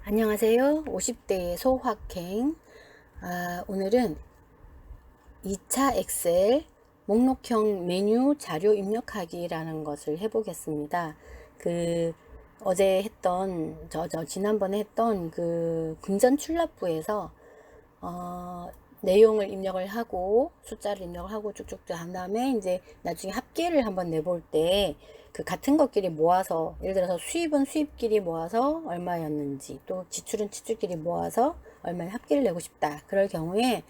안녕하세요. 50대의 소확행. 오늘은 2차 엑셀 목록형 메뉴 자료 입력하기라는 것을 해보겠습니다. 어제 했던, 지난번에 했던 금전 출납부에서, 어, 내용을 입력을 하고 숫자를 입력을 하고 쭉쭉 한 다음에 이제 나중에 합계를 한번 내볼 때 그 같은 것끼리 모아서, 예를 들어서 수입은 수입끼리 모아서 얼마였는지, 또 지출은 지출끼리 모아서 얼마의 합계를 내고 싶다, 그럴 경우에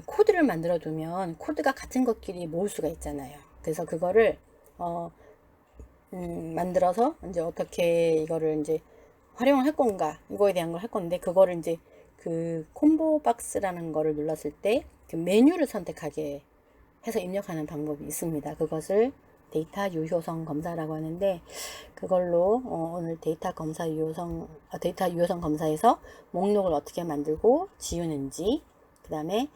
코드를 만들어 두면 코드가 같은 것끼리 모을 수가 있잖아요. 그래서 그거를 어, 만들어서 이제 어떻게 이거를 이제 활용을 할 건가, 이거에 대한 걸 할 건데, 그거를 이제 그 콤보 박스라는 거를 눌렀을 때 그 메뉴를 선택하게 해서 입력하는 방법이 있습니다. 그것을 데이터 유효성 검사라고 하는데, 그걸로 오늘 데이터 유효성 검사에서 목록을 어떻게 만들고 지우는지, 그 다음에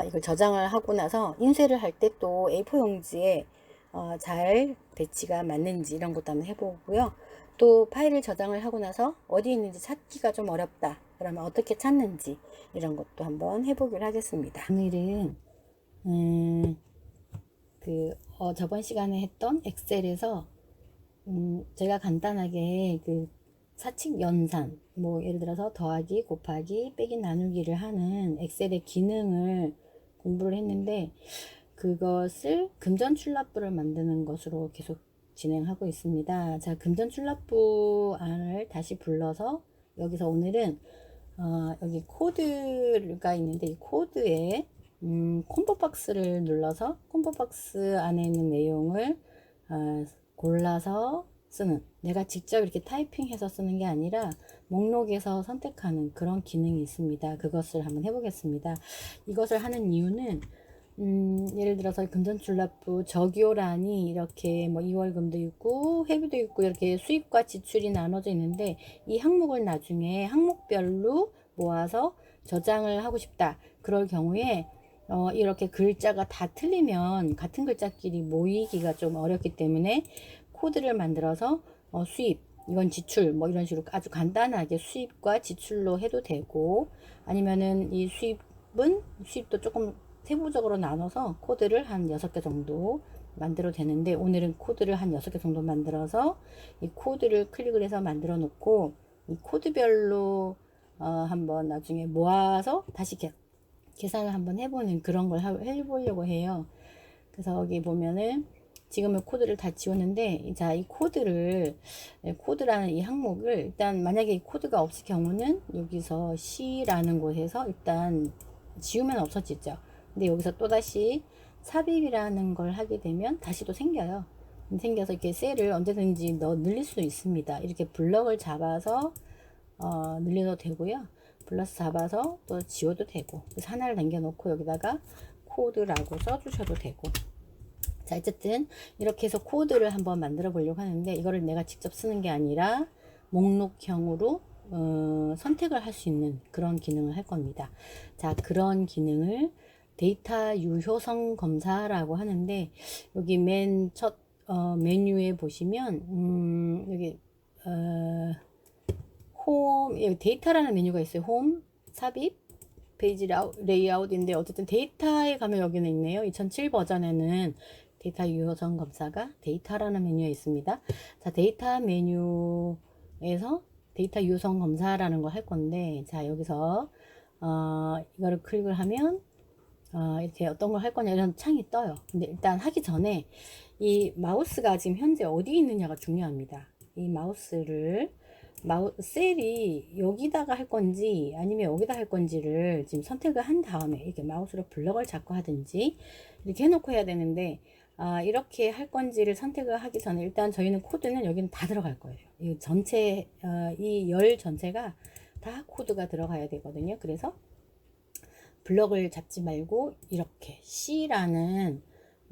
이걸 저장을 하고 나서 인쇄를 할 때 또 A4 용지에 잘 배치가 맞는지 이런 것도 한번 해보고요. 또 파일을 저장을 하고 나서 어디 있는지 찾기가 좀 어렵다, 그러면 어떻게 찾는지 이런 것도 한번 해보기로 하겠습니다. 오늘은 저번 시간에 했던 엑셀에서 제가 간단하게 사칙 연산, 뭐 예를 들어서 더하기, 곱하기, 빼기, 나누기를 하는 엑셀의 기능을 공부를 했는데, 그것을 금전출납부를 만드는 것으로 계속 진행하고 있습니다. 자, 금전출납부 안을 다시 불러서 여기서 오늘은 여기 코드가 있는데, 이 코드에 콤보 박스를 눌러서 콤보 박스 안에 있는 내용을 골라서 쓰는, 내가 직접 이렇게 타이핑해서 쓰는 게 아니라 목록에서 선택하는 그런 기능이 있습니다. 그것을 한번 해보겠습니다. 이것을 하는 이유는 예를 들어서 금전출납부 적요란이 이렇게 뭐 2월금도 있고 회비도 있고 이렇게 수입과 지출이 나눠져 있는데, 이 항목을 나중에 항목별로 모아서 저장을 하고 싶다, 그럴 경우에 이렇게 글자가 다 틀리면 같은 글자끼리 모이기가 좀 어렵기 때문에 코드를 만들어서 수입, 이건 지출, 뭐 이런 식으로 아주 간단하게 수입과 지출로 해도 되고, 아니면은 이 수입도 조금 세부적으로 나눠서 코드를 한 6개 정도 만들어도 되는데, 오늘은 코드를 한 6개 정도 만들어서 이 코드를 클릭을 해서 만들어 놓고, 이 코드별로 한번 나중에 모아서 다시 계산을 한번 해보는 그런 걸 해보려고 해요. 그래서 여기 보면은 지금은 코드를 다 지웠는데, 자, 이 코드라는 이 항목을 일단, 만약에 이 코드가 없을 경우는 여기서 C라는 곳에서 일단 지우면 없어지죠. 근데 여기서 또다시 삽입이라는 걸 하게 되면 다시 또 생겨요. 생겨서 이렇게 셀을 언제든지 늘릴 수 있습니다. 이렇게 블럭을 잡아서 늘려도 되고요. 플러스 잡아서 또 지워도 되고, 그래서 하나를 남겨놓고 여기다가 코드라고 써주셔도 되고. 자, 어쨌든 이렇게 해서 코드를 한번 만들어 보려고 하는데, 이거를 내가 직접 쓰는 게 아니라 목록형으로 선택을 할 수 있는 그런 기능을 할 겁니다. 자, 그런 기능을 데이터 유효성 검사라고 하는데, 여기 맨 첫 메뉴에 보시면 여기 여기 데이터라는 메뉴가 있어요. 홈, 삽입, 페이지 레이아웃인데, 어쨌든 데이터에 가면 여기는 있네요. 2007 버전에는 데이터 유효성 검사가 데이터라는 메뉴에 있습니다. 자, 데이터 메뉴에서 데이터 유효성 검사라는 걸 할 건데, 자, 여기서 이거를 클릭을 하면 이렇게 어떤 걸 할 거냐 이런 창이 떠요. 근데 일단 하기 전에 이 마우스가 지금 현재 어디 있느냐가 중요합니다. 이 셀이 여기다가 할 건지 아니면 여기다 할 건지를 지금 선택을 한 다음에, 이렇게 마우스로 블럭을 잡고 하든지 이렇게 해놓고 해야 되는데, 이렇게 할 건지를 선택을 하기 전에 일단 저희는 코드는 여기는 다 들어갈 거예요. 이 전체 이 열 전체가 다 코드가 들어가야 되거든요. 그래서 블럭을 잡지 말고 이렇게 C라는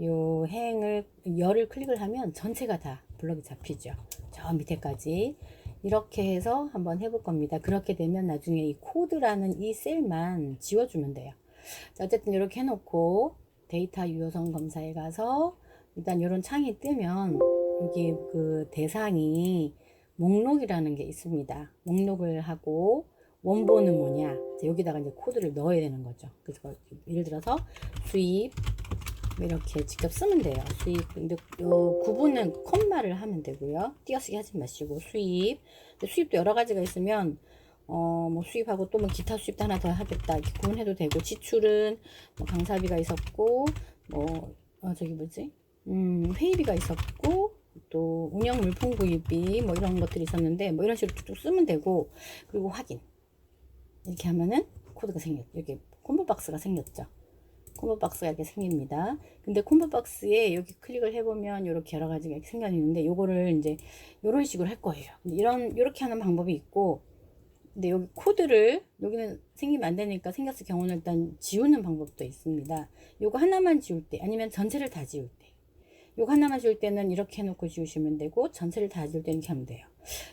요 열을 클릭을 하면 전체가 다 블럭이 잡히죠. 저 밑에까지. 이렇게 해서 한번 해볼 겁니다. 그렇게 되면 나중에 이 코드라는 이 셀만 지워주면 돼요. 자, 어쨌든 이렇게 해놓고 데이터 유효성 검사에 가서 일단 이런 창이 뜨면 여기 그 대상이 목록이라는 게 있습니다. 목록을 하고 원본은 뭐냐, 여기다가 이제 코드를 넣어야 되는 거죠. 그래서 예를 들어서 수입 이렇게 직접 쓰면 돼요. 수입. 근데 요 구분은 콤마를 하면 되고요. 띄어쓰기 하지 마시고 수입. 근데 수입도 여러 가지가 있으면 뭐 수입하고 또 뭐 기타 수입도 하나 더 하겠다 이렇게 구분해도 되고, 지출은 뭐 강사비가 있었고 뭐 저기 뭐지 회의비가 있었고 또 운영 물품 구입비 뭐 이런 것들이 있었는데 뭐 이런 식으로 쭉 쓰면 되고, 그리고 확인 이렇게 하면은 코드가 생겼, 이렇게 콤보 박스가 생겼죠. 콤보 박스가 이렇게 생깁니다. 근데 콤보 박스에 여기 클릭을 해보면 이렇게 여러 가지가 이렇게 생겨있는데, 요거를 이제 이런 식으로 할 거예요. 이렇게 하는 방법이 있고, 근데 여기 코드를 여기는 생기면 안 되니까 생겼을 경우는 일단 지우는 방법도 있습니다. 요거 하나만 지울 때, 아니면 전체를 다 지울 때, 요거 하나만 지울 때는 이렇게 해놓고 지우시면 되고, 전체를 다 지울 때는 이렇게 하면 돼요.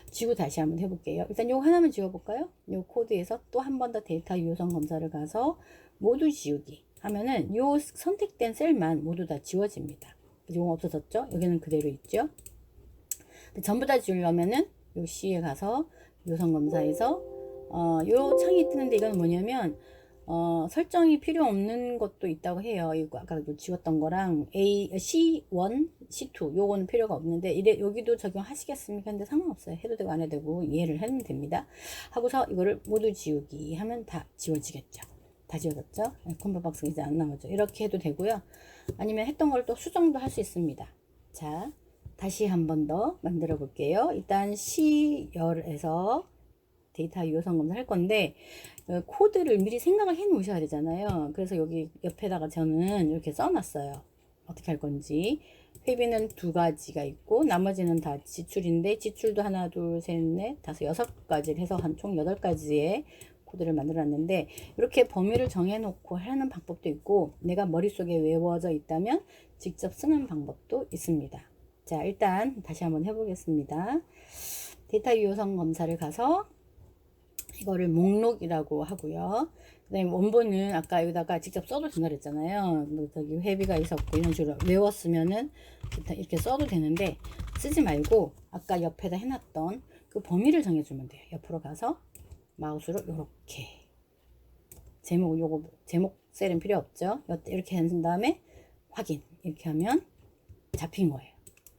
지우고 다시 한번 해볼게요. 일단 요거 하나만 지워볼까요? 요 코드에서 또 한 번 더 데이터 유효성 검사를 가서 모두 지우기 하면은 요 선택된 셀만 모두 다 지워집니다. 요거 없어졌죠? 여기는 그대로 있죠? 전부 다 지우려면은 요 C에 가서 유효성 검사에서 요 창이 뜨는데, 이건 뭐냐면 설정이 필요 없는 것도 있다고 해요. 이거 아까 지웠던 거랑 C1, C2 요거는 필요가 없는데, 여기도 적용하시겠습니까? 근데 상관없어요. 해도 되고 안 해도 되고 이해를 하면 됩니다. 하고서 이거를 모두 지우기 하면 다 지워지겠죠. 다 지워졌죠? 콤보 박스가 이제 안 나오죠. 이렇게 해도 되고요. 아니면 했던 걸 또 수정도 할 수 있습니다. 자, 다시 한 번 더 만들어 볼게요. 일단 C열에서 데이터 유효성 검사 할 건데, 코드를 미리 생각을 해 놓으셔야 되잖아요. 그래서 여기 옆에다가 저는 이렇게 써놨어요. 어떻게 할 건지. 회비는 2가지가 있고 나머지는 다 지출인데, 지출도 하나 둘 셋 넷 다섯 6가지를 해서 한 총 8가지의 코드를 만들어 놨는데, 이렇게 범위를 정해 놓고 하는 방법도 있고, 내가 머릿속에 외워져 있다면 직접 쓰는 방법도 있습니다. 자, 일단 다시 한번 해보겠습니다. 데이터 유효성 검사를 가서 이거를 목록이라고 하고요. 그 다음에 원본은 아까 여기다가 직접 써도 된다 그랬잖아요. 뭐 저기 회비가 있었고 이런 식으로 외웠으면은 이렇게 써도 되는데, 쓰지 말고 아까 옆에다 해놨던 그 범위를 정해주면 돼요. 옆으로 가서 마우스로 이렇게 요거 제목 셀은 필요 없죠. 이렇게 한 다음에 확인 이렇게 하면 잡힌 거예요.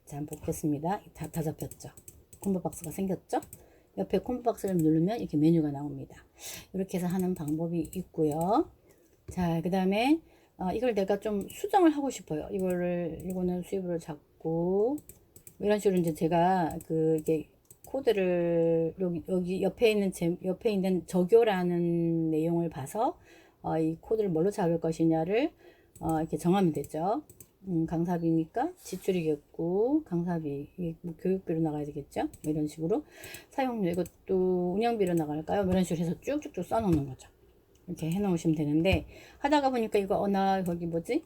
자, 한번 보겠습니다. 다 잡혔죠. 콤보 박스가 생겼죠. 옆에 콤보 박스를 누르면 이렇게 메뉴가 나옵니다. 이렇게 해서 하는 방법이 있고요. 자, 그 다음에 이걸 내가 좀 수정을 하고 싶어요. 이거는 수입으로 잡고 이런 식으로 이제 제가 이게 코드를 여기 옆에 있는 적요라는 내용을 봐서 이 코드를 뭘로 잡을 것이냐를 이렇게 정하면 되죠. 강사비니까 지출이겠고, 강사비 뭐 교육비로 나가야 되겠죠. 뭐 이런 식으로 사용료 이것도 운영비로 나갈까요? 뭐 이런 식으로 해서 쭉쭉쭉 써놓는 거죠. 이렇게 해놓으시면 되는데, 하다가 보니까 이거 나 거기 뭐지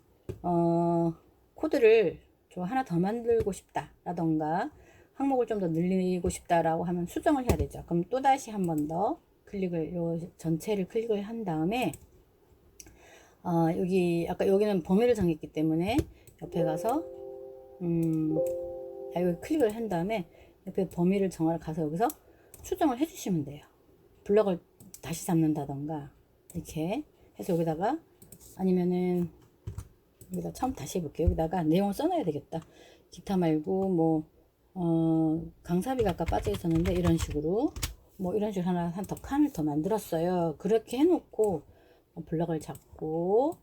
코드를 좀 하나 더 만들고 싶다 라던가 항목을 좀 더 늘리고 싶다라고 하면 수정을 해야 되죠. 그럼 또 다시 한 번 더 요 전체를 클릭을 한 다음에 여기는 범위를 정했기 때문에 옆에 가서 여기 클릭을 한 다음에 옆에 범위를 정하러 가서 여기서 수정을 해주시면 돼요. 블럭을 다시 잡는다던가 이렇게 해서 여기다가, 아니면은 여기다 처음 다시 해볼게요. 여기다가 내용을 써놔야 되겠다. 기타 말고 뭐 강사비가 아까 빠져 있었는데 이런 식으로 하나 한 더 칸을 더 만들었어요. 그렇게 해놓고 블럭을 잡고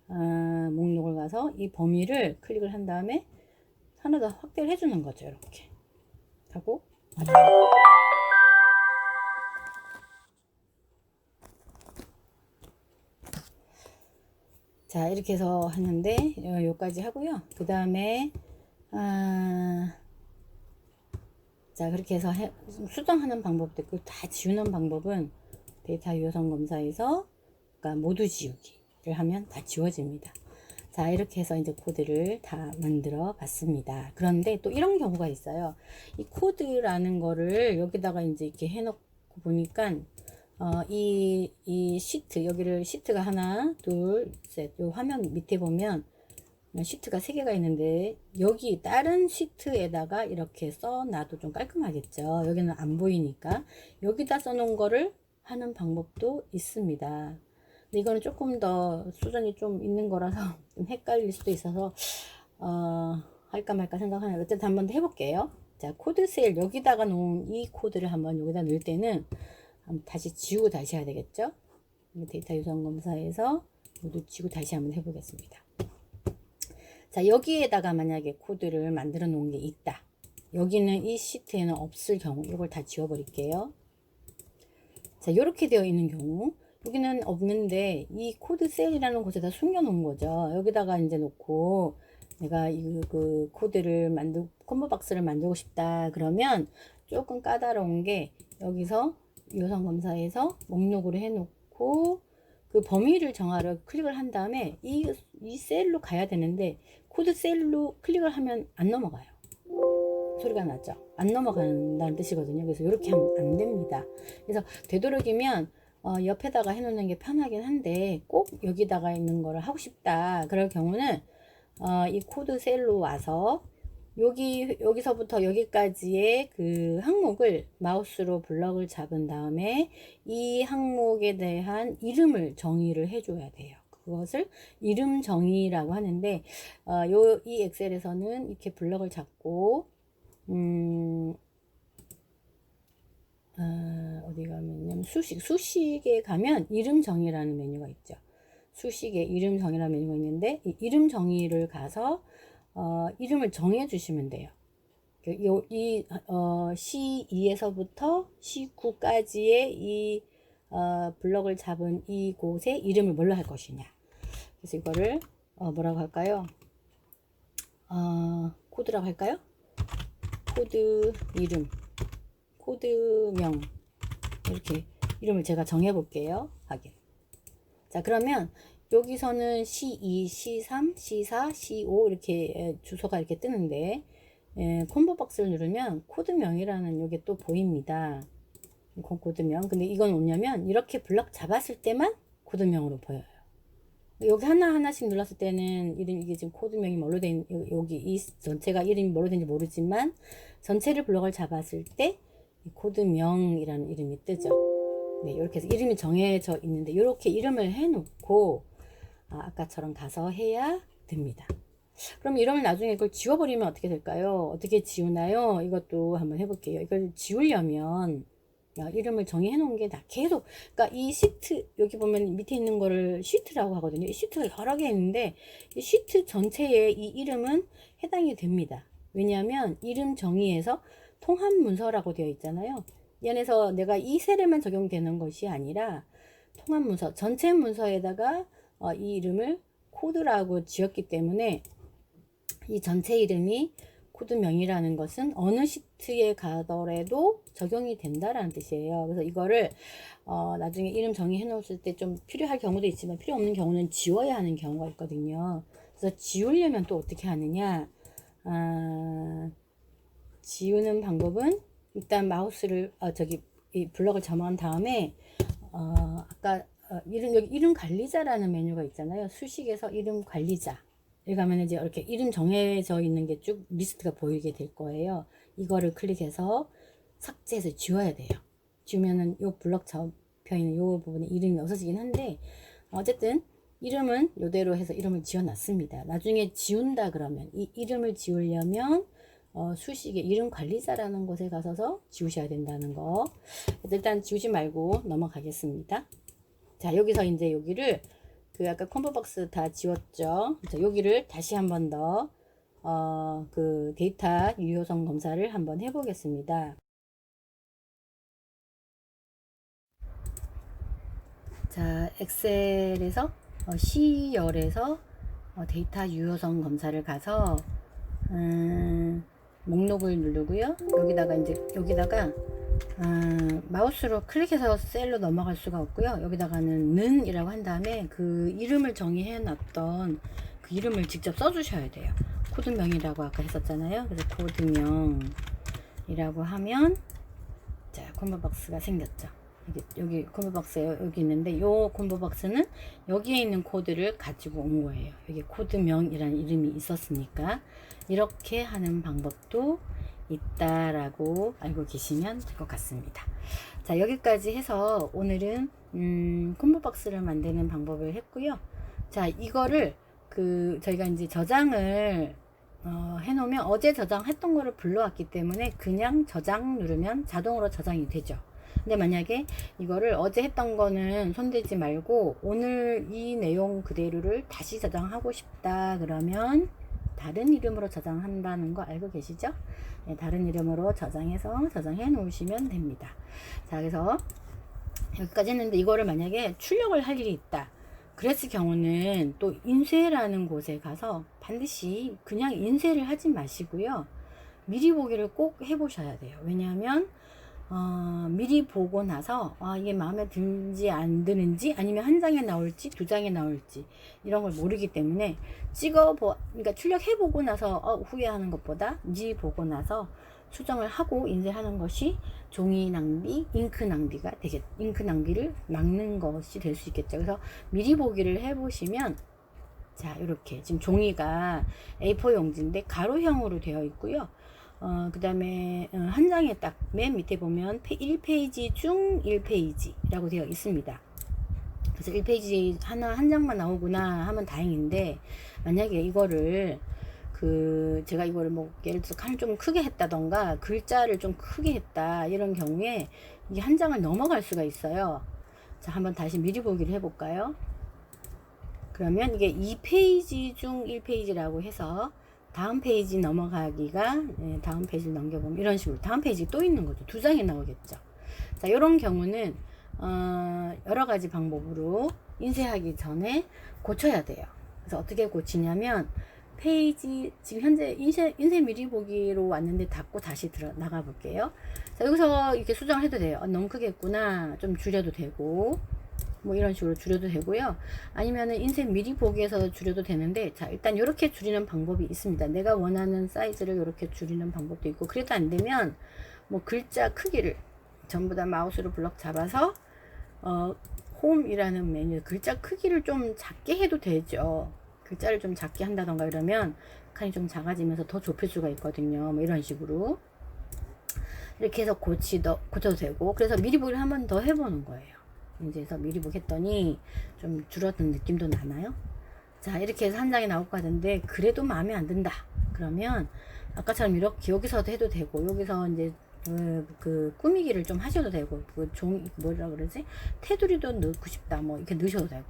목록을 가서 이 범위를 클릭을 한 다음에 하나 더 확대를 해주는 거죠. 이렇게 하고 자, 이렇게 해서 하는데 여기까지 하고요. 그 다음에 자, 그렇게 해서 수정하는 방법도 있고, 다 지우는 방법은 데이터 유효성 검사에서 그러니까 모두 지우기를 하면 다 지워집니다. 자, 이렇게 해서 이제 코드를 다 만들어 봤습니다. 그런데 또 이런 경우가 있어요. 이 코드라는 거를 여기다가 이제 이렇게 해놓고 보니까 이 시트, 여기를 시트가 하나, 둘, 셋, 요 화면 밑에 보면 시트가 3개가 있는데 여기 다른 시트에다가 이렇게 써놔도 좀 깔끔하겠죠. 여기는 안 보이니까 여기다 써놓은 거를 하는 방법도 있습니다. 근데 이거는 조금 더 수정이 좀 있는 거라서 좀 헷갈릴 수도 있어서 할까 말까 생각하는데 어쨌든 한번 더 해볼게요. 자, 코드 셀 여기다가 놓은 이 코드를 한번 여기다 넣을 때는 한번 다시 지우고 다시 해야 되겠죠. 데이터 유선 검사에서 모두 지우고 다시 한번 해보겠습니다. 자, 여기에다가 만약에 코드를 만들어 놓은 게 있다. 여기는 이 시트에는 없을 경우 이걸 다 지워 버릴게요. 자, 이렇게 되어 있는 경우 여기는 없는데 이 코드 셀이라는 곳에다 숨겨 놓은 거죠. 여기다가 이제 놓고 내가 그 코드를 콤보 박스를 만들고 싶다 그러면 조금 까다로운 게 여기서 유선 검사에서 목록으로 해 놓고 그 범위를 정하려 클릭을 한 다음에 이 셀로 가야 되는데 코드 셀로 클릭을 하면 안 넘어가요. 소리가 나죠? 안 넘어간다는 뜻이거든요. 그래서 이렇게 하면 안 됩니다. 그래서 되도록이면 옆에다가 해놓는 게 편하긴 한데 꼭 여기다가 있는 거를 하고 싶다. 그럴 경우는 이 코드 셀로 와서 여기서부터 여기까지의 그 항목을 마우스로 블럭을 잡은 다음에 이 항목에 대한 이름을 정의를 해줘야 돼요. 그것을 이름 정의라고 하는데, 이 엑셀에서는 이렇게 블럭을 잡고, 어디 가면요. 수식에 가면 이름 정의라는 메뉴가 있죠. 수식에 이름 정의라는 메뉴가 있는데, 이 이름 정의를 가서, 이름을 정해 주시면 돼요. C2에서부터 C9까지의 이 블럭을 잡은 이곳에 이름을 뭘로 할 것이냐. 그래서 이거를 뭐라고 할까요? 코드라고 할까요? 코드 이름, 코드명 이렇게 이름을 제가 정해 볼게요. 하게. 자, 그러면 여기서는 C2, C3, C4, C5 이렇게 주소가 이렇게 뜨는데 콤보 박스를 누르면 코드명이라는 이게 또 보입니다. 코드명. 근데 이건 뭐냐면 이렇게 블럭 잡았을 때만 코드명으로 보여요. 여기 하나하나씩 눌렀을 때는 이게 지금 코드명이 뭘로 된 여기 이 전체가 이름이 뭘로 된지 모르지만 전체를 블럭을 잡았을 때 코드명이라는 이름이 뜨죠. 네, 이렇게 해서 이름이 정해져 있는데 이렇게 이름을 해놓고 아까처럼 가서 해야 됩니다. 그럼 이러면 나중에 이걸 지워버리면 어떻게 될까요? 어떻게 지우나요? 이것도 한번 해볼게요. 이걸 지우려면 이름을 정의해 놓은 게 다 계속, 그러니까 이 시트 여기 보면 밑에 있는 거를 시트라고 하거든요. 이 시트가 여러 개 있는데 이 시트 전체에 이 이름은 해당이 됩니다. 왜냐하면 이름 정의에서 통합 문서라고 되어 있잖아요. 이 안에서 내가 이 셀에만 적용되는 것이 아니라 통합 문서 전체 문서에다가 이 이름을 코드라고 지었기 때문에 이 전체 이름이 코드명이라는 것은 어느 시트에 가더라도 적용이 된다라는 뜻이에요. 그래서 이거를 나중에 이름 정의해 놓았을 때 좀 필요할 경우도 있지만 필요 없는 경우는 지워야 하는 경우가 있거든요. 그래서 지우려면 또 어떻게 하느냐? 지우는 방법은 일단 마우스를 이 블럭을 점한 다음에 아까 여기 이름 관리자라는 메뉴가 있잖아요. 수식에서 이름 관리자. 여기 가면 이제 이렇게 이름 정해져 있는 게 쭉 리스트가 보이게 될 거예요. 이거를 클릭해서 삭제해서 지워야 돼요. 지우면은 요 블럭 접혀 있는 요 부분에 이름이 없어지긴 한데 어쨌든 이름은 요대로 해서 이름을 지어 놨습니다. 나중에 지운다 그러면 이 이름을 지우려면 수식에 이름 관리자라는 곳에 가서서 지우셔야 된다는 거. 일단 지우지 말고 넘어가겠습니다. 자, 여기서 이제 여기를 아까 콤보 박스 다 지웠죠. 자, 여기를 다시 한 번 더 그 데이터 유효성 검사를 한번 해보겠습니다. 자, 엑셀에서 C열에서 데이터 유효성 검사를 가서 목록을 누르고요. 여기다가 마우스로 클릭해서 셀로 넘어갈 수가 없고요. 여기다가는 는 이라고 한 다음에 그 이름을 정의해 놨던 그 이름을 직접 써 주셔야 돼요. 코드명이라고 아까 했었잖아요. 그래서 코드명이라고 하면 자, 콤보 박스가 생겼죠. 여기 콤보박스에 여기 있는데 요 콤보박스는 여기에 있는 코드를 가지고 온 거예요. 여기 코드명이라는 이름이 있었으니까 이렇게 하는 방법도 있다라고 알고 계시면 될 것 같습니다. 자, 여기까지 해서 오늘은 콤보박스를 만드는 방법을 했고요. 자, 이거를 저희가 이제 저장을 해놓으면 어제 저장했던 거를 불러왔기 때문에 그냥 저장 누르면 자동으로 저장이 되죠. 근데 만약에 이거를 어제 했던 거는 손대지 말고 오늘 이 내용 그대로를 다시 저장하고 싶다 그러면 다른 이름으로 저장한다는 거 알고 계시죠? 네, 다른 이름으로 저장해서 저장해 놓으시면 됩니다. 자, 그래서 여기까지 했는데 이거를 만약에 출력을 할 일이 있다. 그랬을 경우는 또 인쇄라는 곳에 가서 반드시 그냥 인쇄를 하지 마시고요. 미리 보기를 꼭 해보셔야 돼요. 왜냐하면 미리 보고 나서 이게 마음에 드는지 안 드는지 아니면 한 장에 나올지 두 장에 나올지 이런 걸 모르기 때문에 그러니까 출력해보고 나서 후회하는 것보다 미리 보고 나서 수정을 하고 인쇄하는 것이 종이 낭비, 잉크 낭비를 막는 것이 될 수 있겠죠. 그래서 미리 보기를 해보시면 자, 이렇게 지금 종이가 A4 용지인데 가로형으로 되어 있고요. 그 다음에 한 장에 딱 맨 밑에 보면 1페이지 중 1페이지라고 되어 있습니다. 그래서 1페이지 한 장만 나오구나 하면 다행인데 만약에 이거를 제가 이거를 뭐 예를 들어서 칸을 좀 크게 했다던가 글자를 좀 크게 했다 이런 경우에 이게 한 장을 넘어갈 수가 있어요. 자, 한번 다시 미리 보기를 해볼까요? 그러면 이게 2페이지 중 1페이지라고 해서 다음 페이지 넘어가기가 다음 페이지를 넘겨보면 이런 식으로 다음 페이지 또 있는 거죠. 두 장이 나오겠죠. 자, 이런 경우는 여러 가지 방법으로 인쇄하기 전에 고쳐야 돼요. 그래서 어떻게 고치냐면 페이지 지금 현재 인쇄 미리 보기로 왔는데 닫고 다시 나가 볼게요. 자, 여기서 이렇게 수정을 해도 돼요. 너무 크게 했구나. 좀 줄여도 되고 뭐 이런 식으로 줄여도 되고요. 아니면은 인쇄 미리 보기에서 줄여도 되는데 자, 일단 이렇게 줄이는 방법이 있습니다. 내가 원하는 사이즈를 이렇게 줄이는 방법도 있고 그래도 안 되면 뭐 글자 크기를 전부 다 마우스로 블럭 잡아서 홈이라는 메뉴 글자 크기를 좀 작게 해도 되죠. 글자를 좀 작게 한다던가 이러면 칸이 좀 작아지면서 더 좁힐 수가 있거든요. 뭐 이런 식으로 이렇게 해서 고쳐도 되고 그래서 미리 보기를 한 번 더 해보는 거예요. 이제 해서 미리 보겠더니 좀 줄었던 느낌도 나나요? 자, 이렇게 해서 한 장이 나올 것 같은데 그래도 마음에 안 든다. 그러면 아까처럼 이렇게 여기서도 해도 되고 여기서 이제 꾸미기를 좀 하셔도 되고 뭐라 그러지? 테두리도 넣고 싶다. 뭐 이렇게 넣으셔도 되고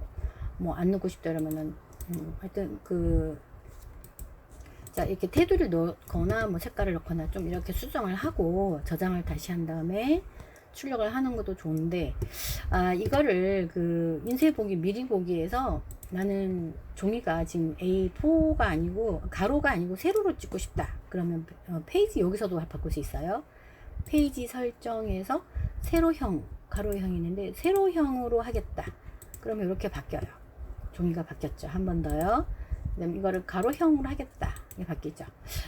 뭐 안 넣고 싶다 그러면은 하여튼 자, 이렇게 테두리를 넣거나 뭐 색깔을 넣거나 좀 이렇게 수정을 하고 저장을 다시 한 다음에 출력을 하는 것도 좋은데 이거를 인쇄 보기 미리 보기에서 나는 종이가 지금 A4가 아니고 가로가 아니고 세로로 찍고 싶다. 그러면 페이지 여기서도 바꿀 수 있어요. 페이지 설정에서 세로형 가로형이 있는데 세로형으로 하겠다. 그러면 이렇게 바뀌어요. 종이가 바뀌었죠. 한 번 더요. 그다음 이거를 가로형으로 하겠다. 이게 바뀌죠.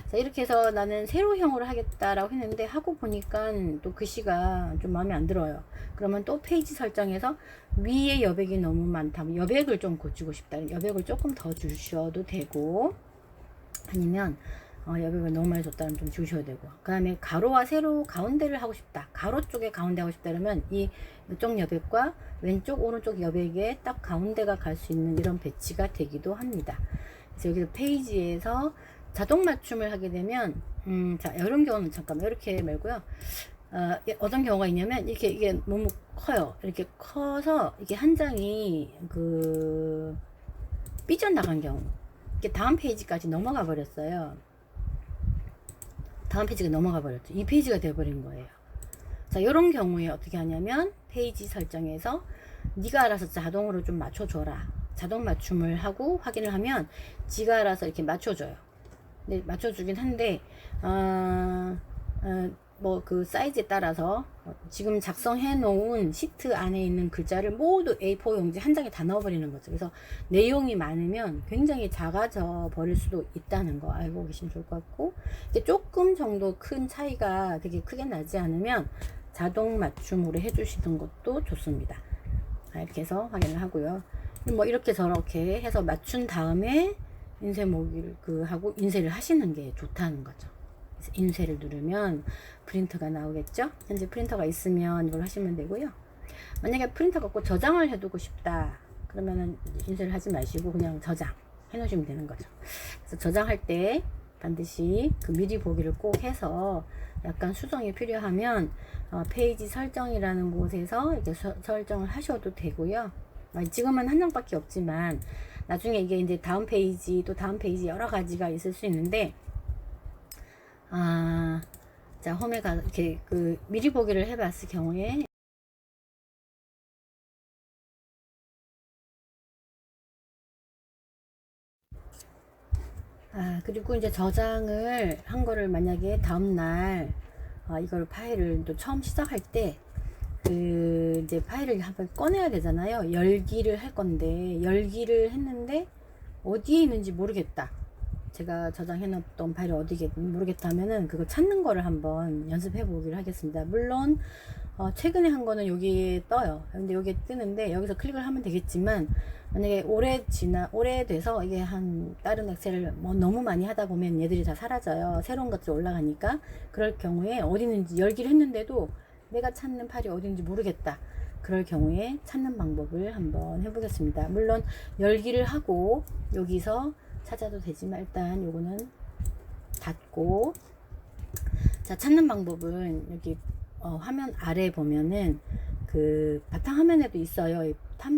자, 이렇게 해서 나는 세로형으로 하겠다라고 했는데 하고 보니까 또 글씨가 좀 마음에 안 들어요. 그러면 또 페이지 설정에서 위에 여백이 너무 많다. 여백을 좀 고치고 싶다. 여백을 조금 더 주셔도 되고 아니면 여백을 너무 많이 줬다면 좀 주셔야 되고 그 다음에 가로와 세로 가운데를 하고 싶다. 가로 쪽에 가운데 하고 싶다 그러면 이쪽 여백과 왼쪽 오른쪽 여백에 딱 가운데가 갈 수 있는 이런 배치가 되기도 합니다. 그래서 여기서 페이지에서 자동 맞춤을 하게 되면 자, 이런 경우는 잠깐만 이렇게 말고요. 어떤 경우가 있냐면 이게 너무 커요. 이렇게 커서 이게 한 장이 삐져나간 경우 이게 다음 페이지까지 넘어가 버렸어요. 다음 페이지가 넘어가 버렸죠. 이 페이지가 되어버린 거예요. 자, 이런 경우에 어떻게 하냐면 페이지 설정에서 네가 알아서 자동으로 좀 맞춰줘라. 자동 맞춤을 하고 확인을 하면 지가 알아서 이렇게 맞춰줘요. 근데 맞춰주긴 한데 뭐 사이즈에 따라서 지금 작성해 놓은 시트 안에 있는 글자를 모두 A4 용지 한 장에 다 넣어버리는 거죠. 그래서 내용이 많으면 굉장히 작아져 버릴 수도 있다는 거 알고 계시면 좋을 것 같고, 이제 조금 정도 큰 차이가 되게 크게 나지 않으면 자동 맞춤으로 해주시는 것도 좋습니다. 이렇게 해서 확인을 하고요. 뭐 이렇게 저렇게 해서 맞춘 다음에 인쇄 모기를 하고 인쇄를 하시는 게 좋다는 거죠. 인쇄를 누르면 프린터가 나오겠죠. 현재 프린터가 있으면 이걸 하시면 되고요. 만약에 프린터가 없고 저장을 해두고 싶다 그러면은 인쇄를 하지 마시고 그냥 저장 해 놓으시면 되는 거죠. 그래서 저장할 때 반드시 그 미리 보기를 꼭 해서 약간 수정이 필요하면 페이지 설정이라는 곳에서 이렇게 설정을 하셔도 되고요. 지금은 한 장밖에 없지만 나중에 이게 이제 다음 페이지 또 다음 페이지 여러 가지가 있을 수 있는데 자 홈에 가 이렇게 미리 보기를 해봤을 경우에 그리고 이제 저장을 한 거를 만약에 다음날 이걸 파일을 또 처음 시작할 때 이제 파일을 한번 꺼내야 되잖아요. 열기를 할 건데 열기를 했는데 어디에 있는지 모르겠다. 제가 저장해 놨던 파일이 어디에 있는지 모르겠다 하면은 그거 찾는 거를 한번 연습해 보기를 하겠습니다. 물론 최근에 한 거는 여기에 떠요. 근데 여기에 뜨는데 여기서 클릭을 하면 되겠지만 만약에 오래돼서 이게 다른 엑셀을 너무 많이 하다 보면 얘들이 다 사라져요. 새로운 것들이 올라가니까. 그럴 경우에 어디 있는지 열기를 했는데도 내가 찾는 파일이 어디 있는지 모르겠다. 그럴 경우에 찾는 방법을 한번 해보겠습니다. 물론 열기를 하고 여기서 찾아도 되지만 일단 요거는 닫고, 자 찾는 방법은 여기 화면 아래 보면은 바탕화면에도 있어요.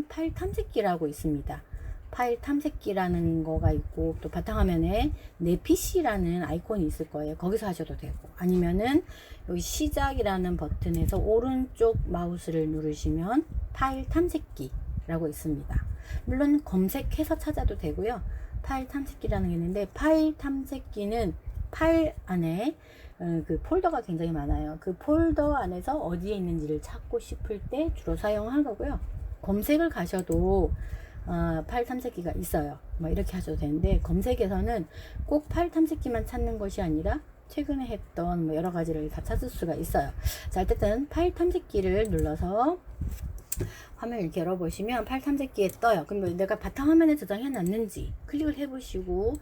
파일 탐색기라고 있습니다. 파일 탐색기라는 거가 있고 또 바탕화면에 내 PC라는 아이콘이 있을 거예요. 거기서 하셔도 되고 아니면은 여기 시작이라는 버튼에서 오른쪽 마우스를 누르시면 파일 탐색기라고 있습니다. 물론 검색해서 찾아도 되고요. 파일 탐색기라는 게 있는데 파일 탐색기는 파일 안에 그 폴더가 굉장히 많아요. 그 폴더 안에서 어디에 있는지를 찾고 싶을 때 주로 사용한 거고요. 검색을 가셔도 파일 탐색기가 있어요. 뭐 이렇게 하셔도 되는데 검색에서는 꼭 파일 탐색기만 찾는 것이 아니라 최근에 했던 뭐 여러 가지를 다 찾을 수가 있어요. 자 어쨌든 파일 탐색기를 눌러서 화면을 이렇게 열어보시면 파일 탐색기에 떠요. 그럼 내가 바탕화면에 저장해 놨는지 클릭을 해보시고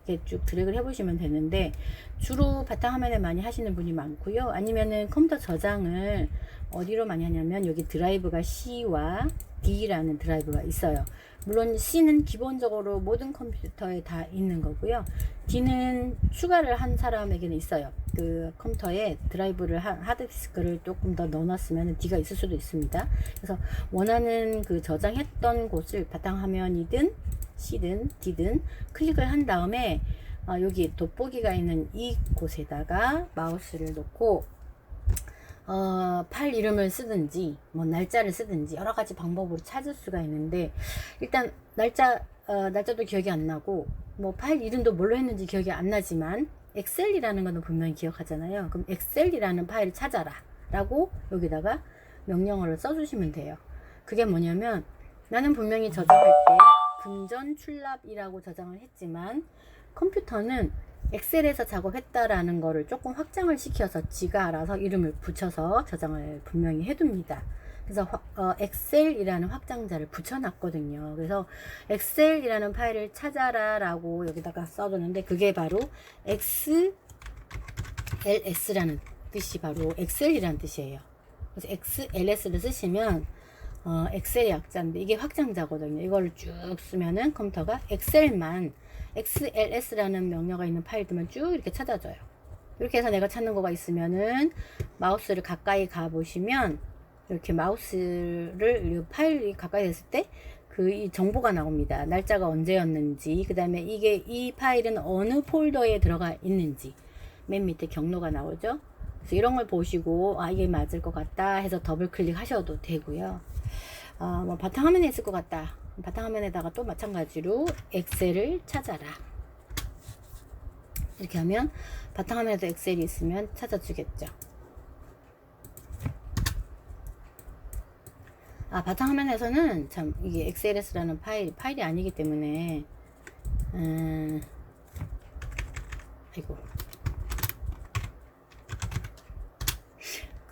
이렇게 쭉 드래그를 해보시면 되는데 주로 바탕화면에 많이 하시는 분이 많고요. 아니면은 컴퓨터 저장을 어디로 많이 하냐면 여기 드라이브가 C와 D라는 드라이브가 있어요. 물론 C는 기본적으로 모든 컴퓨터에 다 있는 거고요. D는 추가를 한 사람에게는 있어요. 그 컴퓨터에 드라이브를 하드디스크를 조금 더 넣어놨으면 D가 있을 수도 있습니다. 그래서 원하는 그 저장했던 곳을 바탕화면이든 C든 D든 클릭을 한 다음에 여기 돋보기가 있는 이 곳에다가 마우스를 놓고 파일 이름을 쓰든지 뭐 날짜를 쓰든지 여러 가지 방법으로 찾을 수가 있는데 일단 날짜도 기억이 안 나고 뭐 파일 이름도 뭘로 했는지 기억이 안 나지만 엑셀이라는 거는 분명히 기억하잖아요. 그럼 엑셀이라는 파일을 찾아라 라고 여기다가 명령어를 써주시면 돼요. 그게 뭐냐면 나는 분명히 저장할 때 금전 출납이라고 저장을 했지만 컴퓨터는 엑셀에서 작업했다라는 거를 조금 확장을 시켜서 지가 알아서 이름을 붙여서 저장을 분명히 해둡니다. 그래서 엑셀이라는 확장자를 붙여놨거든요. 그래서 엑셀이라는 파일을 찾아라 라고 여기다가 써두는데 그게 바로 XLS라는 뜻이 바로 엑셀이라는 뜻이에요. 그래서 XLS를 쓰시면 엑셀의 약자인데 이게 확장자거든요. 이걸 쭉 쓰면은 컴퓨터가 엑셀만 XLS라는 명령어가 있는 파일들만 쭉 이렇게 찾아줘요. 이렇게 해서 내가 찾는 거가 있으면은 마우스를 가까이 가 보시면 이렇게 마우스를 파일이 가까이 됐을 때 이 정보가 나옵니다. 날짜가 언제였는지, 그 다음에 이 파일은 어느 폴더에 들어가 있는지, 맨 밑에 경로가 나오죠. 그래서 이런 걸 보시고 이게 맞을 것 같다 해서 더블 클릭하셔도 되고요. 뭐 바탕화면에 있을 것 같다. 바탕화면에다가 또 마찬가지로 엑셀을 찾아라. 이렇게 하면 바탕화면에도 엑셀이 있으면 찾아주겠죠. 바탕화면에서는 참 이게 XLS라는 파일이 아니기 때문에 아이고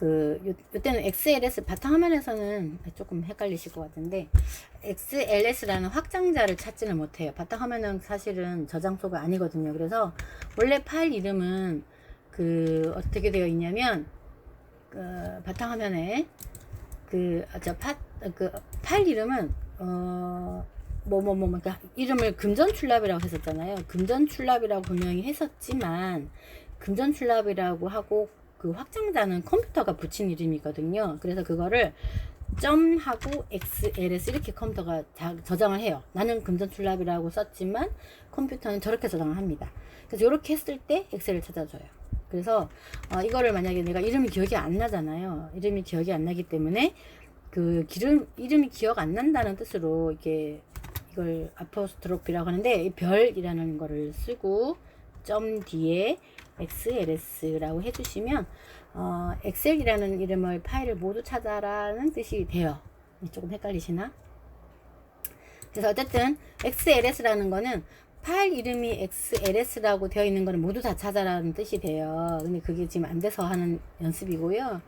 요때는 XLS 바탕화면에서는 조금 헷갈리실 것 같은데, XLS라는 확장자를 찾지는 못해요. 바탕화면은 사실은 저장소가 아니거든요. 그래서 원래 파일 이름은 어떻게 되어 있냐면, 바탕화면에 파일 이름은 그러니까 이름을 금전출납이라고 했었잖아요. 금전출납이라고 분명히 했었지만, 금전출납이라고 하고 그 확장자는 컴퓨터가 붙인 이름이거든요. 그래서 그거를 점하고 XLS 이렇게 컴퓨터가 저장을 해요. 나는 금전출납이라고 썼지만 컴퓨터는 저렇게 저장을 합니다. 그래서 이렇게 했을 때 엑셀을 찾아줘요. 그래서 이거를 만약에 내가 이름이 기억이 안 나잖아요. 이름이 기억이 안 나기 때문에 이름이 기억 안 난다는 뜻으로 이걸 아포스트로피라고 하는데, 별이라는 거를 쓰고 점 뒤에 XLS라고 해주시면 엑셀이라는 이름을 파일을 모두 찾아라는 뜻이 돼요. 조금 헷갈리시나? 그래서 어쨌든 XLS라는 거는 파일 이름이 XLS라고 되어 있는 거는 모두 다 찾아라는 뜻이 돼요. 근데 그게 지금 안 돼서 하는 연습이고요.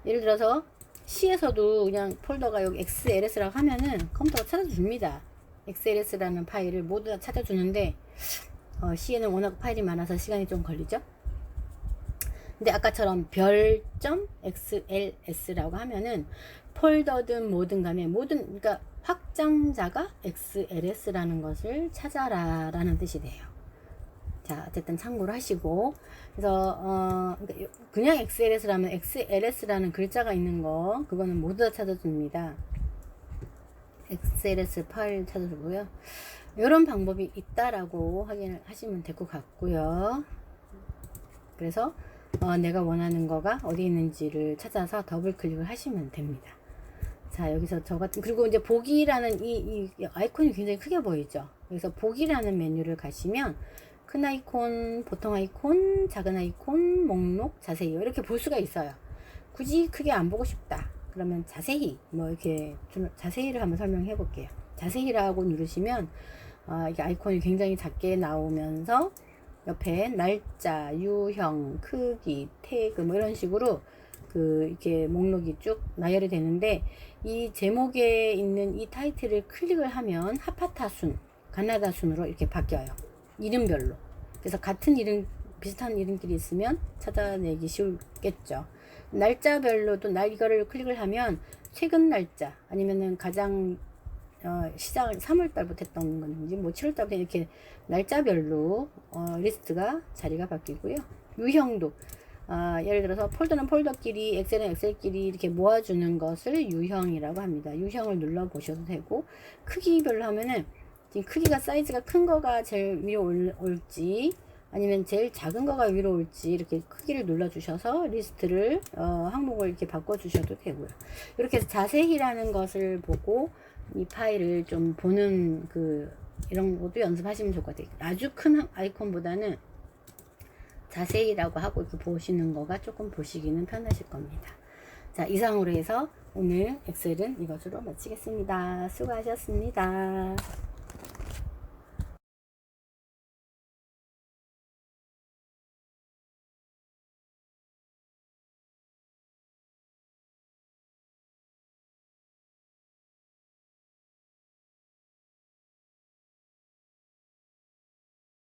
예를 들어서 C에서도 그냥 폴더가 여기 XLS라고 하면은 컴퓨터가 찾아줍니다. XLS라는 파일을 모두 다 찾아주는데, C에는 워낙 파일이 많아서 시간이 좀 걸리죠. 근데 아까처럼 별점 XLS라고 하면은 폴더든 뭐든 간에 그러니까 확장자가 XLS라는 것을 찾아라 라는 뜻이 돼요. 자, 어쨌든 참고를 하시고, 그래서 그냥 XLS라면 XLS라는 글자가 있는 거, 그거는 모두 다 찾아줍니다. XLS 파일 찾아주고요. 이런 방법이 있다라고 확인을 하시면 될 것 같고요. 그래서 내가 원하는 거가 어디 있는지를 찾아서 더블 클릭을 하시면 됩니다. 자, 여기서 그리고 이제 보기라는 이 아이콘이 굉장히 크게 보이죠. 그래서 보기라는 메뉴를 가시면 큰 아이콘, 보통 아이콘, 작은 아이콘, 목록, 자세히 이렇게 볼 수가 있어요. 굳이 크게 안 보고 싶다 그러면 자세히 이렇게 좀 자세히를 한번 설명해 볼게요. 자세히라고 누르시면 이게 아이콘이 굉장히 작게 나오면서 옆에 날짜, 유형, 크기, 태그 이런 식으로 이렇게 목록이 쭉 나열이 되는데, 이 제목에 있는 이 타이틀을 클릭을 하면 하파타 순, 가나다 순으로 이렇게 바뀌어요. 이름별로. 그래서 같은 이름, 비슷한 이름끼리 있으면 찾아내기 쉬웠겠죠. 날짜별로도 이거를 클릭을 하면 최근 날짜 아니면은 가장 시작을 3월달부터 했던 건지 7월달부터 이렇게 날짜별로 리스트가 자리가 바뀌고요. 유형도 예를 들어서 폴더는 폴더끼리, 엑셀은 엑셀끼리 이렇게 모아주는 것을 유형이라고 합니다. 유형을 눌러 보셔도 되고, 크기별로 하면은 지금 크기가 사이즈가 큰 거가 제일 위로 올지 아니면 제일 작은 거가 위로 올지 이렇게 크기를 눌러 주셔서 리스트를 항목을 이렇게 바꿔 주셔도 되고요. 이렇게 해서 자세히라는 것을 보고 이 파일을 좀 보는 이런 것도 연습하시면 좋을 것 같아요. 아주 큰 아이콘보다는 자세히라고 하고 이렇게 보시는 거가 조금 보시기는 편하실 겁니다. 자, 이상으로 해서 오늘 엑셀은 이것으로 마치겠습니다. 수고하셨습니다.